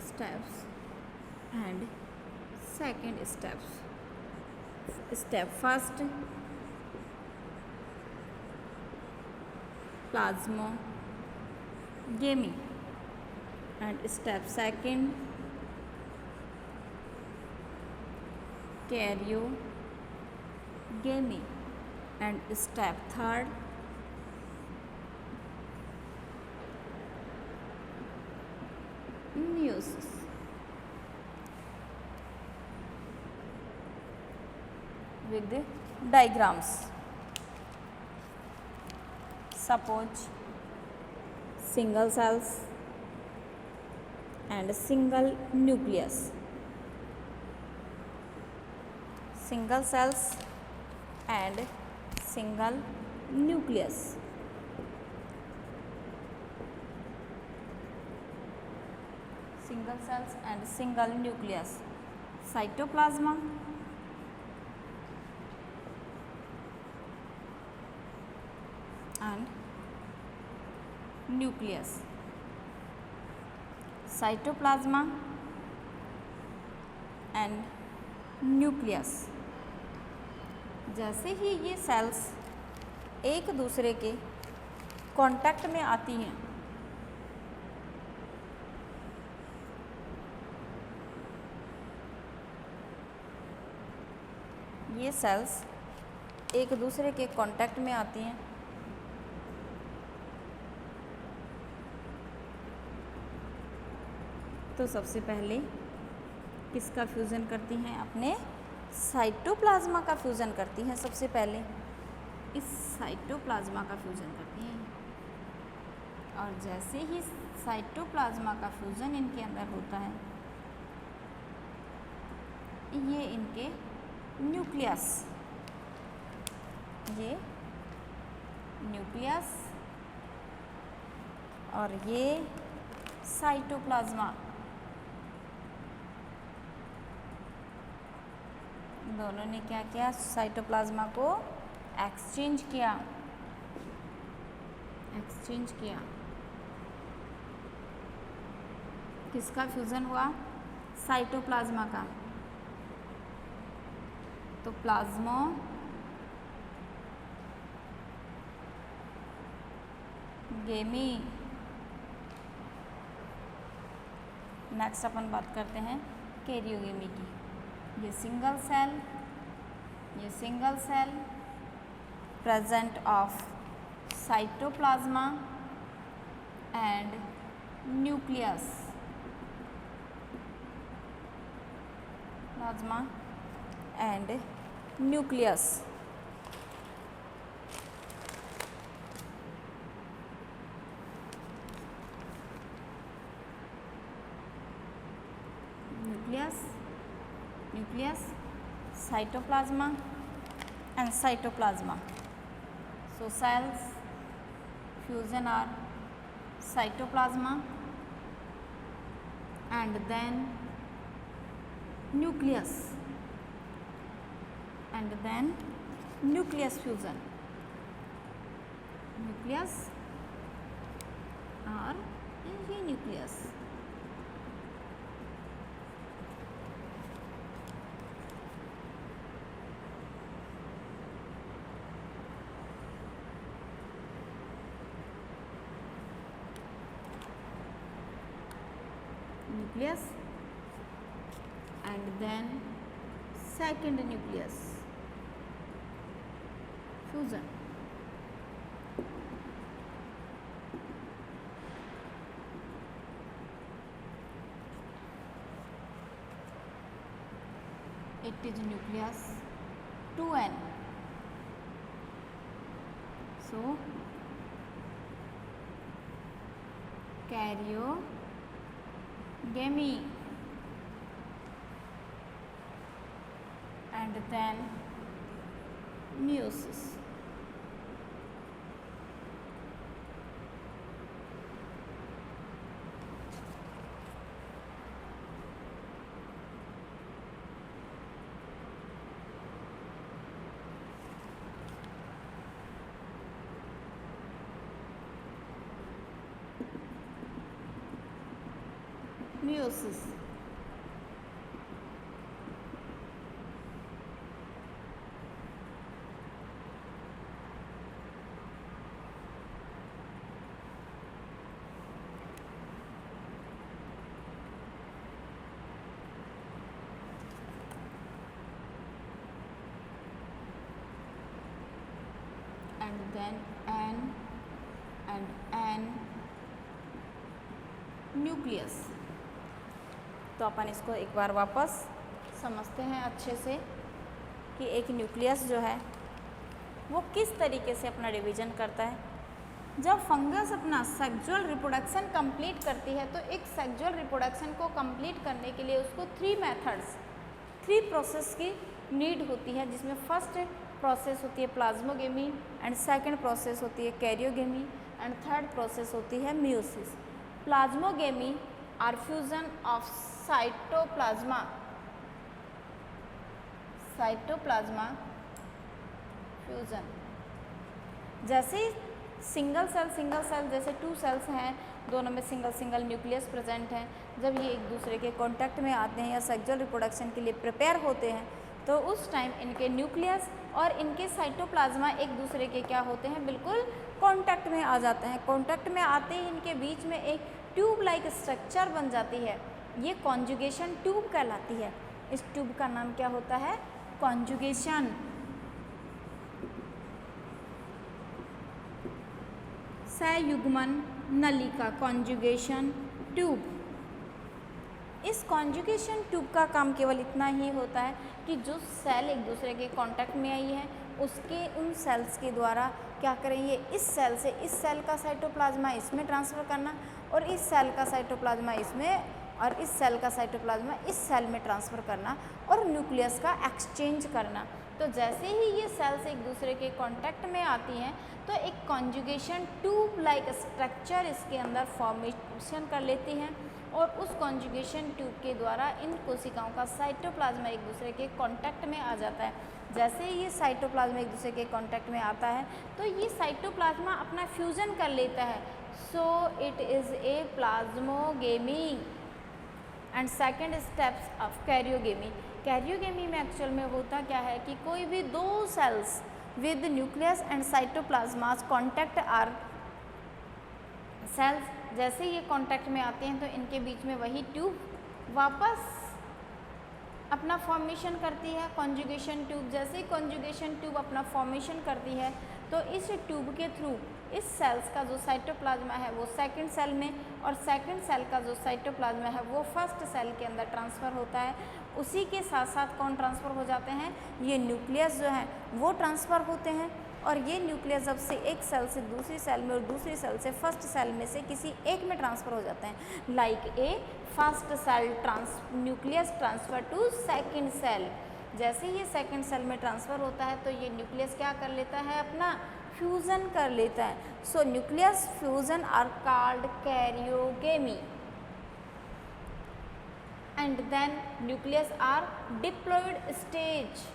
steps and second steps. Step first, plasmogamy, and step second, karyogamy, and step third, meiosis. With the diagrams. Suppose single cells and single nucleus. Single cells and single nucleus. Single cells and single nucleus. Cytoplasma and nucleus. Cytoplasma and nucleus. जैसे ही ये sales एक दूसरे के contact में आती हैं, ये सेल्स एक दूसरे के कांटेक्ट में आती हैं तो सबसे पहले किसका फ्यूज़न करती हैं? अपने साइटोप्लाज्मा का फ्यूज़न करती हैं। सबसे पहले इस साइटोप्लाज्मा का फ्यूज़न करती हैं और जैसे ही साइटोप्लाज्मा का फ्यूज़न इनके अंदर होता है, ये इनके न्यूक्लियस, ये न्यूक्लियस और ये साइटोप्लाज्मा, दोनों ने क्या किया? साइटोप्लाज्मा को एक्सचेंज किया। किसका फ्यूज़न हुआ? साइटोप्लाज्मा का। तो प्लाज्मोगेमी। नेक्स्ट अपन बात करते हैं कैरियोगेमी की। ये single cell present of cytoplasma and nucleus. Plasma and nucleus. Nucleus, cytoplasma and cytoplasma. So cells fusion are cytoplasma and then nucleus and then nucleus fusion. Nucleus or ये nucleus. Nucleus and then second nucleus fusion. It is nucleus 2n. So karyogamy and then meiosis. meiosis. And then N nucleus. तो अपन इसको एक बार वापस समझते हैं अच्छे से कि एक न्यूक्लियस जो है वो किस तरीके से अपना डिवीजन करता है। जब फंगस अपना सेक्सुअल रिप्रोडक्शन कंप्लीट करती है तो एक सेक्सुअल रिप्रोडक्शन को कंप्लीट करने के लिए उसको 3 प्रोसेस की नीड होती है, जिसमें फर्स्ट प्रोसेस होती है प्लाज्मोगेमी एंड सेकंड प्रोसेस होती है कैरियोगेमी एंड थर्ड प्रोसेस होती है meiosis. Plasmogamy are fusion of cytoplasma fusion. जैसे सिंगल सेल जैसे 2 सेल्स हैं, दोनों में सिंगल न्यूक्लियस प्रेजेंट है, जब ये एक दूसरे के कांटेक्ट में आते हैं या सेक्सुअल रिप्रोडक्शन के लिए प्रिपेयर होते हैं तो उस टाइम इनके न्यूक्लियस और इनके साइटोप्लाज्मा एक दूसरे के क्या होते हैं, बिल्कुल कांटेक्ट में आ जाते हैं। कांटेक्ट में आते ही इनके बीच में एक ट्यूब लाइक स्ट्रक्चर बन जाती है, ये कॉन्जुगेशन ट्यूब कहलाती है। इस ट्यूब का नाम क्या होता है, कॉन्जुगेशन। संयुग्मन नलिका, कॉन्जुगेशन ट्यूब। इस कॉन्जुगेशन ट्यूब का काम केवल इतना ही होता है कि जो सेल एक दूसरे के कांटेक्ट में आई है उसके उन सेल्स के द्वारा क्या करेंगे, इस सेल से इस सेल का साइटोप्लाज्मा इसमें ट्रांसफ़र करना और इस सेल का साइटोप्लाज्मा इसमें और इस सेल का साइटोप्लाज्मा इस सेल में ट्रांसफ़र करना और न्यूक्लियस का एक्सचेंज करना। तो जैसे ही ये सेल्स एक दूसरे के कांटेक्ट में आती हैं तो एक कॉन्जुगेशन ट्यूब लाइक स्ट्रक्चर इसके अंदर फॉर्मेशन कर लेती हैं और उस कॉन्जुगेशन ट्यूब के द्वारा इन कोशिकाओं का साइटोप्लाज्मा एक दूसरे के कांटेक्ट में आ जाता है। जैसे ही ये साइटोप्लाज्मा एक दूसरे के कांटेक्ट में आता है तो ये साइटोप्लाज्मा अपना फ्यूज़न कर लेता है, so it is a plasmogamy. And second steps of karyogamy. Karyogamy में एक्चुअल में होता क्या है कि कोई भी 2 cells with nucleus and cytoplasms contact are cells, जैसे ये कांटेक्ट में आते हैं तो इनके बीच में वही ट्यूब वापस अपना फॉर्मेशन करती है, कॉन्जुगेशन ट्यूब। जैसे ही कॉन्जुगेशन ट्यूब अपना फॉर्मेशन करती है तो इस ट्यूब के थ्रू इस सेल्स का जो साइटोप्लाज्मा है वो सेकंड सेल में और सेकंड सेल का जो साइटोप्लाज्मा है वो फर्स्ट सेल के अंदर ट्रांसफ़र होता है। उसी के साथ साथ कौन ट्रांसफ़र हो जाते हैं, ये न्यूक्लियस जो है वो ट्रांसफ़र होते हैं और ये न्यूक्लियस जब से एक सेल से दूसरी सेल में और दूसरी सेल से फर्स्ट सेल में से किसी एक में ट्रांसफ़र हो जाते हैं, like a first cell nucleus transfer to second cell. जैसे ही सेकंड सेल में ट्रांसफ़र होता है तो ये न्यूक्लियस क्या कर लेता है, अपना फ्यूज़न कर लेता है। So nucleus fusion are called karyogamy and then nucleus are diploid stage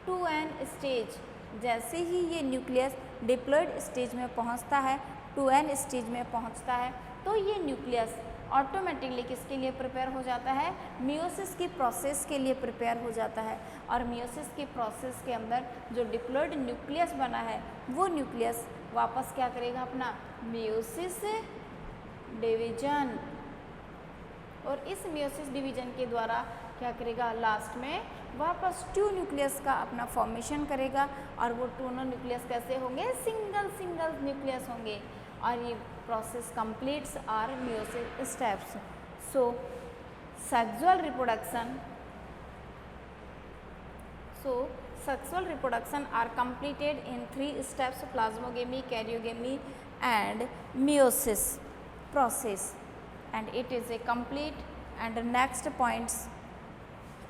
to N stage. जैसे ही ये न्यूक्लियस डिप्लॉयड स्टेज में पहुंचता है, टू एन स्टेज में पहुंचता है, तो ये न्यूक्लियस ऑटोमेटिकली किसके लिए प्रिपेयर हो जाता है, मियोसिस की प्रोसेस के लिए प्रिपेयर हो जाता है। और मियोसिस की प्रोसेस के अंदर जो डिप्लॉयड न्यूक्लियस बना है वो न्यूक्लियस वापस क्या करेगा, अपना मियोसिस डिवीजन, और इस मियोसिस डिवीजन के द्वारा क्या करेगा, लास्ट में वापस 2 न्यूक्लियस का अपना फॉर्मेशन करेगा और वो दोनों न्यूक्लियस कैसे होंगे, सिंगल न्यूक्लियस होंगे और ये process completes are meiosis steps. So sexual reproduction are completed in 3 steps: plasmogamy, karyogamy and meiosis process, and it is a complete and next points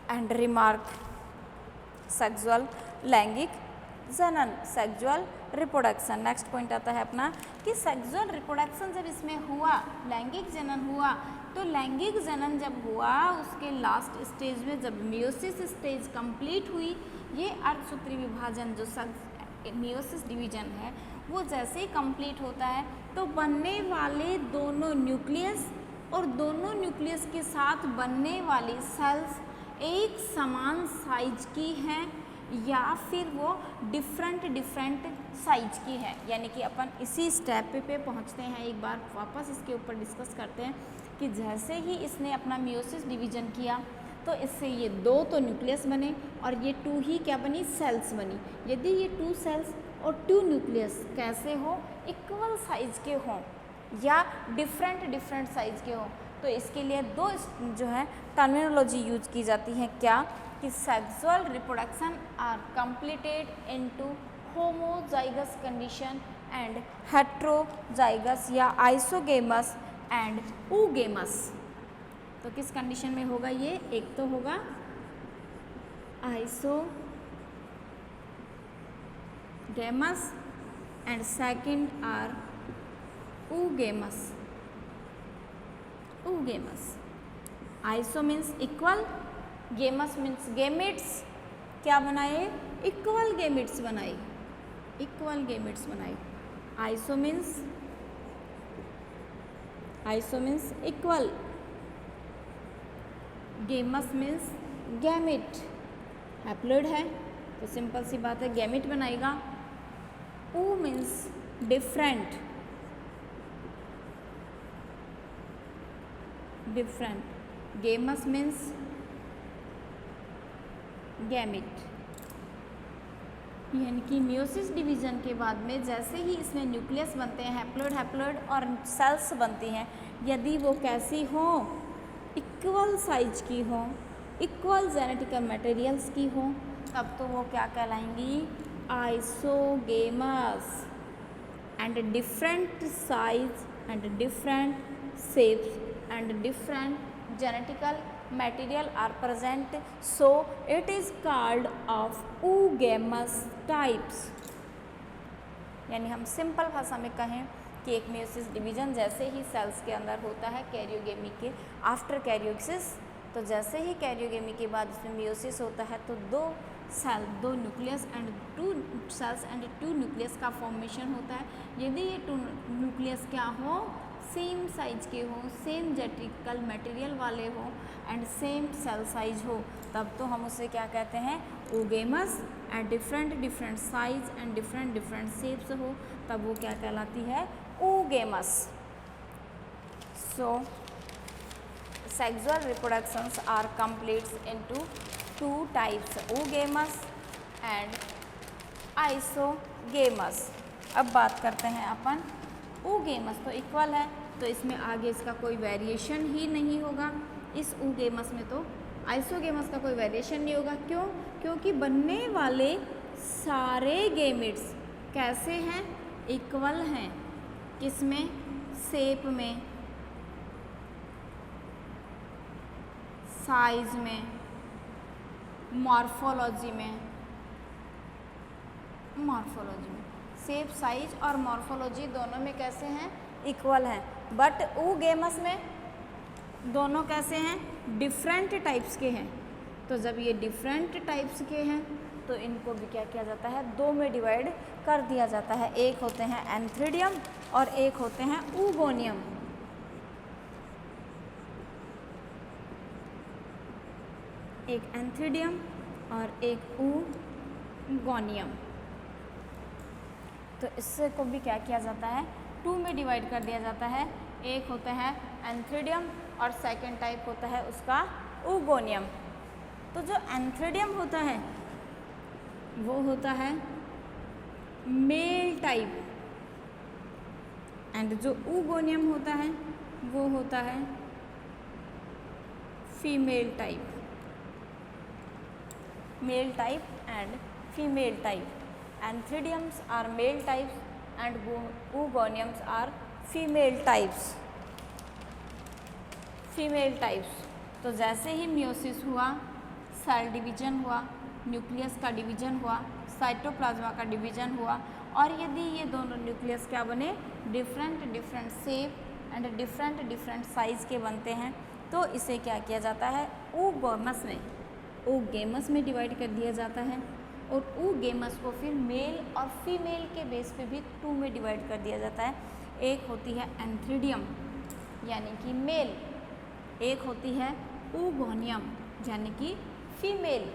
and remark sexual लैंगिक जनन, sexual reproduction. Next point आता है अपना कि sexual reproduction जब इसमें हुआ, लैंगिक जनन हुआ, तो लैंगिक जनन जब हुआ उसके लास्ट स्टेज में जब मियोसिस स्टेज कंप्लीट हुई, ये अर्धसूत्री विभाजन जो मियोसिस डिवीजन है वो जैसे ही कंप्लीट होता है तो बनने वाले दोनों न्यूक्लियस और दोनों न्यूक्लियस के साथ बनने वाली सेल्स एक समान साइज की हैं या फिर वो डिफरेंट साइज की है। यानी कि अपन इसी स्टेप पे पहुंचते हैं, एक बार वापस इसके ऊपर डिस्कस करते हैं कि जैसे ही इसने अपना मियोसिस डिवीजन किया तो इससे ये 2 तो न्यूक्लियस बने और ये 2 ही क्या बनी, सेल्स बनी। यदि ये 2 सेल्स और 2 न्यूक्लियस कैसे हो, इक्वल साइज के हों या डिफरेंट साइज के हों, तो इसके लिए 2 जो है टर्मिनोलॉजी यूज की जाती है। क्या कि sexual reproduction are completed into homozygous condition and heterozygous या आइसोगेमस एंड oogamous। तो किस कंडीशन में होगा ये, एक तो होगा isogamous and second are oogamous। Iso means equal, gamous means gametes, क्या बनाए, इक्वल गेमिट्स बनाए, iso means equal, gamous means gamete, haploid है तो सिंपल सी बात है गैमिट बनाएगा। Oo means different, gamous means gamete. यानी कि मियोसिस डिवीजन के बाद में जैसे ही इसमें न्यूक्लियस बनते हैं, हैप्लोइड और सेल्स बनती हैं, यदि वो कैसी हो, इक्वल साइज की हो, इक्वल जेनेटिकल मटेरियल्स की हो, तब तो वो क्या कहलाएंगी, isogamous. And different size and different shapes and different genetical material are present, so it is called of oogamous types। यानी हम सिंपल भाषा में कहें कि एक मियोसिस डिवीजन जैसे ही सेल्स के अंदर होता है कैरियोगेमी के आफ्टर कैरियोसिस, तो जैसे ही कैरियोगेमी के बाद इसमें मियोसिस होता है तो 2 nucleus and 2 cells and 2 nucleus का फॉर्मेशन होता है। यदि ये 2 न्यूक्लियस क्या हो, सेम साइज के हो, सेम जेनेटिकल मटेरियल वाले हो एंड सेम सेल साइज हो, तब तो हम उसे क्या कहते हैं, oogamous। And different size and different shapes हो, तब वो क्या कहलाती है, oogamous। So sexual reproductions are completes into 2 types, oogamous and isogamous. अब बात करते हैं अपन, oogamous तो इक्वल है तो इसमें आगे इसका कोई वेरिएशन ही नहीं होगा। इस oogamous में तो आइसोगेमस का कोई वेरिएशन नहीं होगा। क्यों? क्योंकि बनने वाले सारे गेमिट्स कैसे हैं, इक्वल हैं। किसमें, शेप में, साइज में, मॉर्फोलॉजी में, शेप, साइज और मॉर्फोलॉजी दोनों में कैसे हैं, इक्वल हैं। बट oogamous में दोनों कैसे हैं, डिफरेंट टाइप्स के हैं। तो जब ये डिफरेंट टाइप्स के हैं तो इनको भी क्या किया जाता है, 2 में डिवाइड कर दिया जाता है। एक होते हैं एंथ्रीडियम और एक होते हैं oogoनियम। एक एंथ्रीडियम और एक oogoनियम। तो इससे को भी क्या किया जाता है, 2 में डिवाइड कर दिया जाता है। एक होता है एंथ्रीडियम और सेकंड टाइप होता है उसका oogoनियम। तो जो एंथ्रीडियम होता है वो होता है मेल टाइप एंड जो oogoनियम होता है वो होता है female type. Male type and female type. Anthridiums are male types and oogoniums are female types। तो जैसे ही मियोसिस हुआ, सेल डिवीजन हुआ, न्यूक्लियस का डिवीजन हुआ, साइटोप्लाज्मा का डिवीजन हुआ, और यदि ये दोनों न्यूक्लियस क्या बने, different shape and different size के बनते हैं, तो इसे क्या किया जाता है, oogamous में डिवाइड कर दिया जाता है। और oogamous को फिर मेल और फीमेल के बेस पे भी 2 में डिवाइड कर दिया जाता है। एक होती है एंथ्रीडियम यानी कि मेल, एक होती है ऊगोनियम यानी कि फीमेल।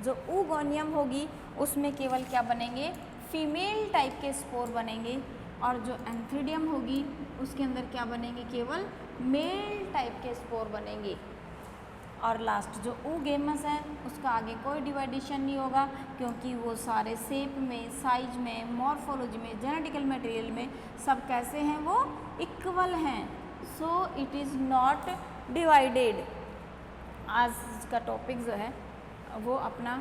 जो ऊगोनियम होगी उसमें केवल क्या बनेंगे, फीमेल टाइप के स्पोर बनेंगे, और जो एंथीडियम होगी उसके अंदर क्या बनेंगे, केवल मेल टाइप के स्पोर बनेंगे। और लास्ट जो ऊगेमस है उसका आगे कोई डिवाइडेशन नहीं होगा, क्योंकि वो सारे शेप में, साइज में, मॉर्फोलॉजी में, जेनेटिकल मटेरियल में सब कैसे हैं, वो इक्वल हैं। सो इट इज़ नॉट डिवाइडेड। आज का टॉपिक जो है वो अपना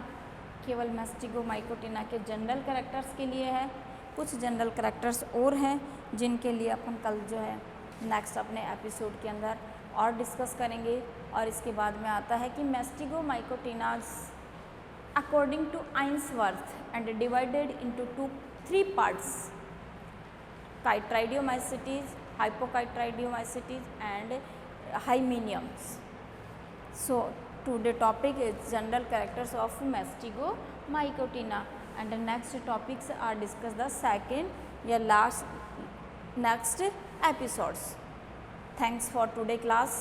केवल मैस्टिगोमाइकोटिना के जनरल कैरेक्टर्स के लिए है। कुछ जनरल कैरेक्टर्स और हैं जिनके लिए अपन कल जो है नेक्स्ट अपने एपिसोड के अंदर और डिस्कस करेंगे। और इसके बाद में आता है कि mastigomycotinas according to Ainsworth and divided into three parts, chytridiomycetes, hypochytridiomycetes and hymeniums. So today topic is general characters of Mastigomycotina, and the next topics are discussed the second या last next episodes. Thanks for today class.